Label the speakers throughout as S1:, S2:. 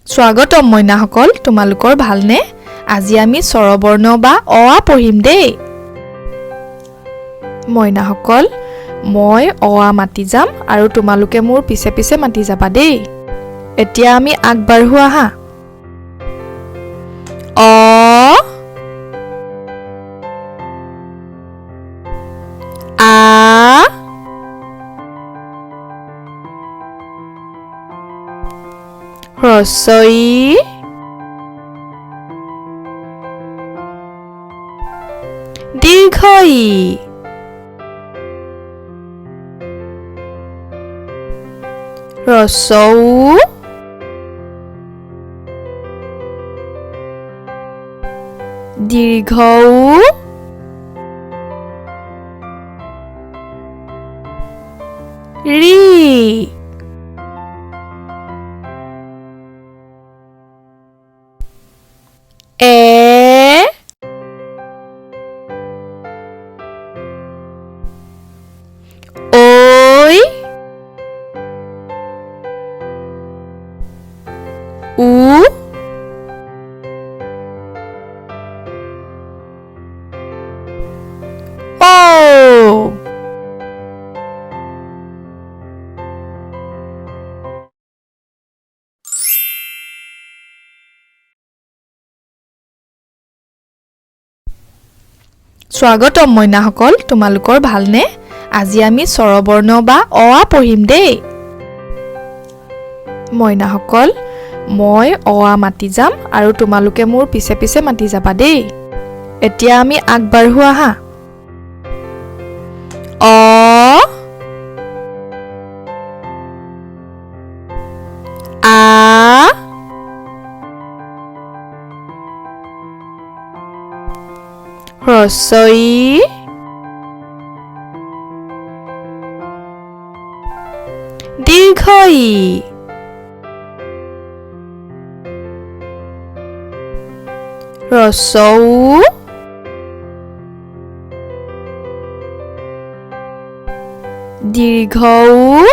S1: স্বাগতম মইনাসকল, তোমালোকৰ ভালনে? আজি আমি স্বৰবৰ্ণ বা অ আ পঢ়িম দেই। মইনাসকল, মই অ আ মাতি যাম আৰু তোমালোকে মোৰ পিছে পিছে মাতি যাবা দেই। এতিয়া আমি আগবাঢ়ো আহা। অ আ হ্ৰস্ব ই দীৰ্ঘ ই হ্ৰস্ব উ দীৰ্ঘ উ ৰি এ ঐ উ ঔ স্বাগতম মইনাসকল, তোমালোকৰ ভালনে? আজি আমি স্বৰবৰ্ণ বা অ আ পঢ়িম দেই। মইনাসকল, মই অ আ মাতি যাম আৰু তোমালোকে মোৰ পিছে পিছে মাতি যাবা দেই। এতিয়া আমি আগবাঢ়ো আহা। অ আ হ্ৰস্ব ই দীৰ্ঘ ই হ্ৰস্ব উ দীৰ্ঘ উ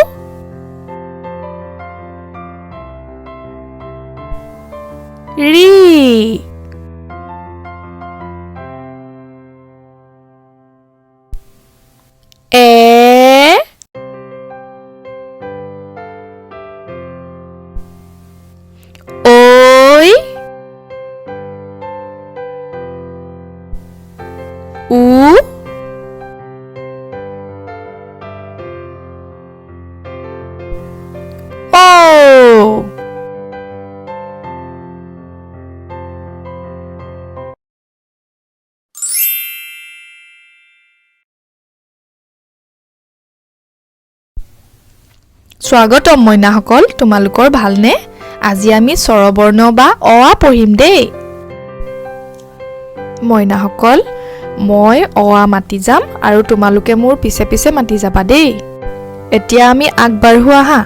S1: ৰি এ ঐ উ ঔ স্বাগতম মইনাসকল, তোমালোকৰ ভালনে? আজি আমি স্বৰবৰ্ণ বা অ আ পঢ়িম দেই। মইনাসকল, মই অ আ মাতি যাম আৰু তোমালোকে মোৰ পিছে পিছে মাতি যাবা দেই। এতিয়া আমি আগবাঢ়ো আহা।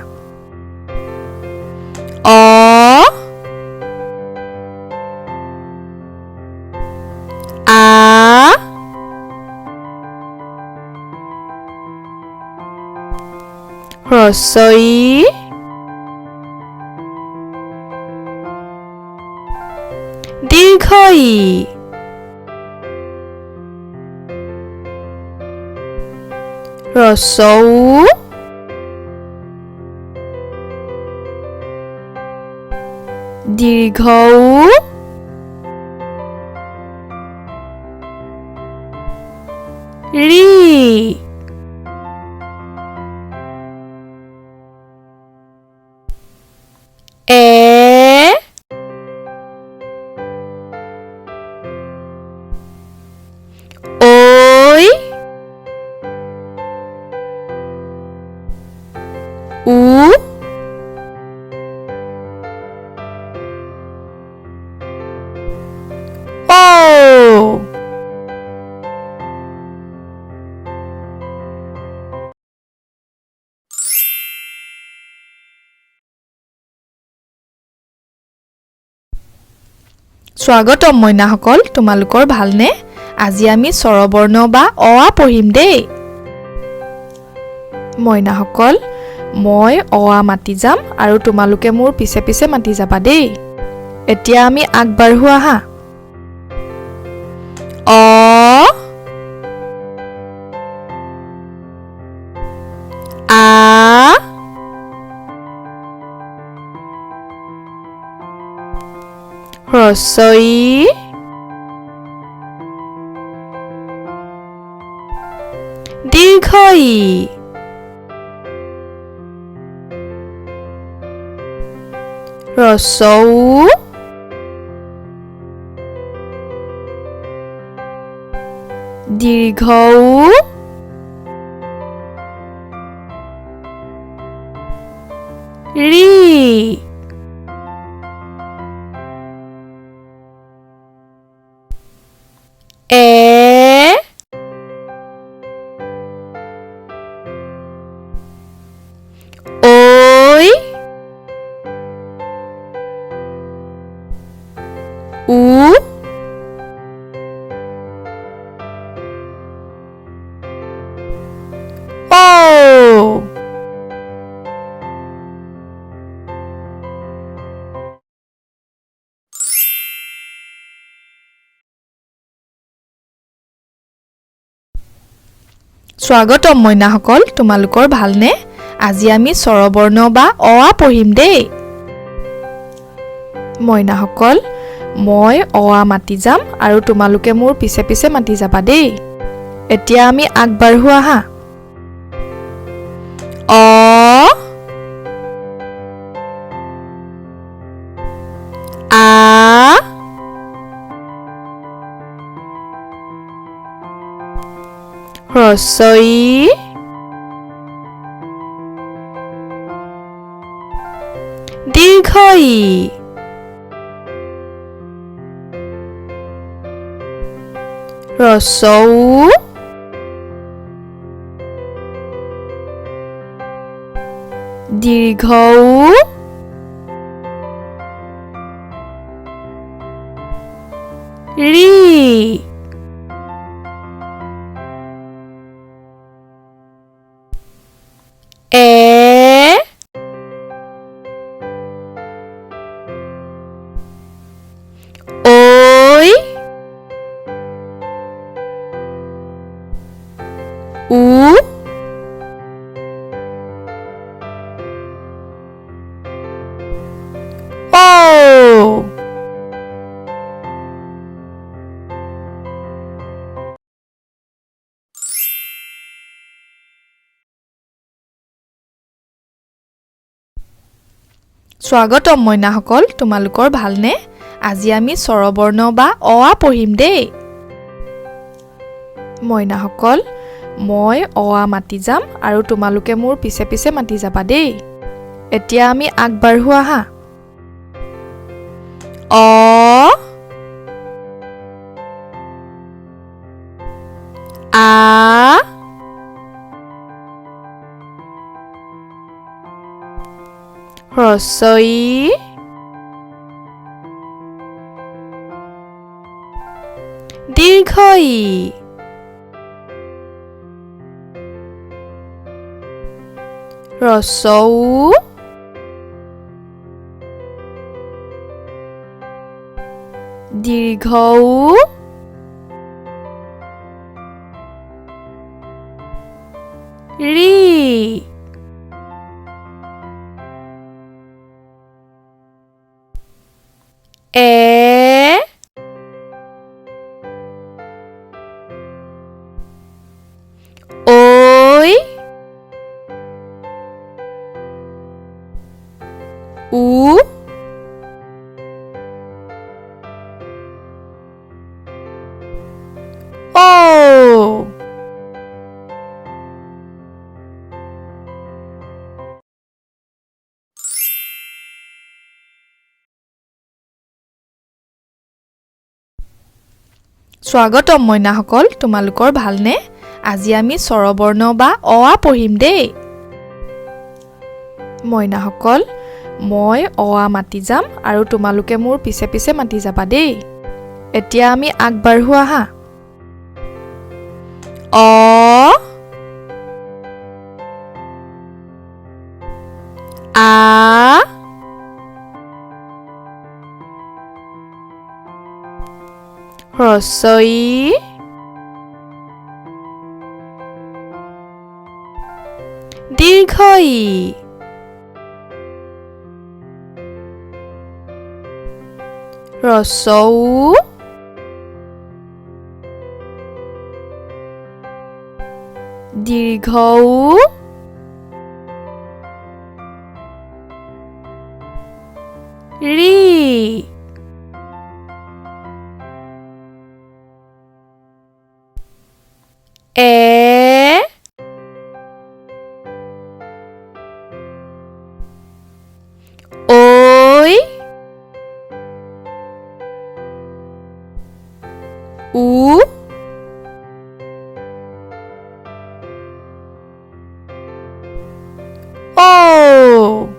S1: অ আ হ্ৰস্ব ই দীৰ্ঘ ই হ্ৰস্ব উ দীৰ্ঘ উ ৰি এ ঐ উ ঔ স্বাগতম মইনাসকল, তোমালোকৰ ভালনে? আজি আমি স্বৰবৰ্ণ বা অ আ পঢ়িম দেই। মইনাসকল, মই অ মাতি যাম আৰু তোমালোকে মোৰ পিছে পিছে মাতি যাবা দেই এতিয়া আমি আগবাঢ়ো আহা অ আ হ্ৰস্ব ই দীৰ্ঘ ই হ্ৰস্ব উ দীৰ্ঘ উ ৰি এ ঐ উ ও স্বাগতম মইনাসকল তোমালোকৰ ভালনে আজি আমি স্বৰবৰ্ণ বা অ আ পঢ়িম দেই মইনাসকল মই অ আ মাতি যাম আৰু তোমালোকে মোৰ পিছে পিছে মাতি যাবা দেই এতিয়া আমি আগবাঢ়ো আহা অ আ হ্ৰস্ব ই দীৰ্ঘ ই হ্ৰস্ব উ দীৰ্ঘ উ ৰি এ ঐ উ ও স্বাগতম মইনাসকল তোমালোকৰ ভালনে আজি আমি স্বৰবৰ্ণ বা অ আ পঢ়িম দেই মইনাসকল মই অ আ মাতি যাম আৰু তোমালোকে মোৰ পিছে পিছে মাতি যাবা দেই এতিয়া আমি আগবাঢ়ো আহা অ আ হ্ৰস্ব ই দীৰ্ঘ ই হ্ৰস্ব উ দীৰ্ঘ উ ৰি এ ঐ উ ও স্বাগতম মইনাসকল তোমালোকৰ ভালনে আজি আমি স্বৰবৰ্ণ বা অ আ পঢ়িম দেই মইনাসকল মই অ আ মাতি যাম আৰু তোমালোকে মোৰ পিছে পিছে মাতি যাবা দেই এতিয়া আমি আগবাঢ়ো আহা অ হ্ৰস্ব ই দীৰ্ঘ ই হ্ৰস্ব উ দীৰ্ঘ উ ৰি এ ঐ উ ঔ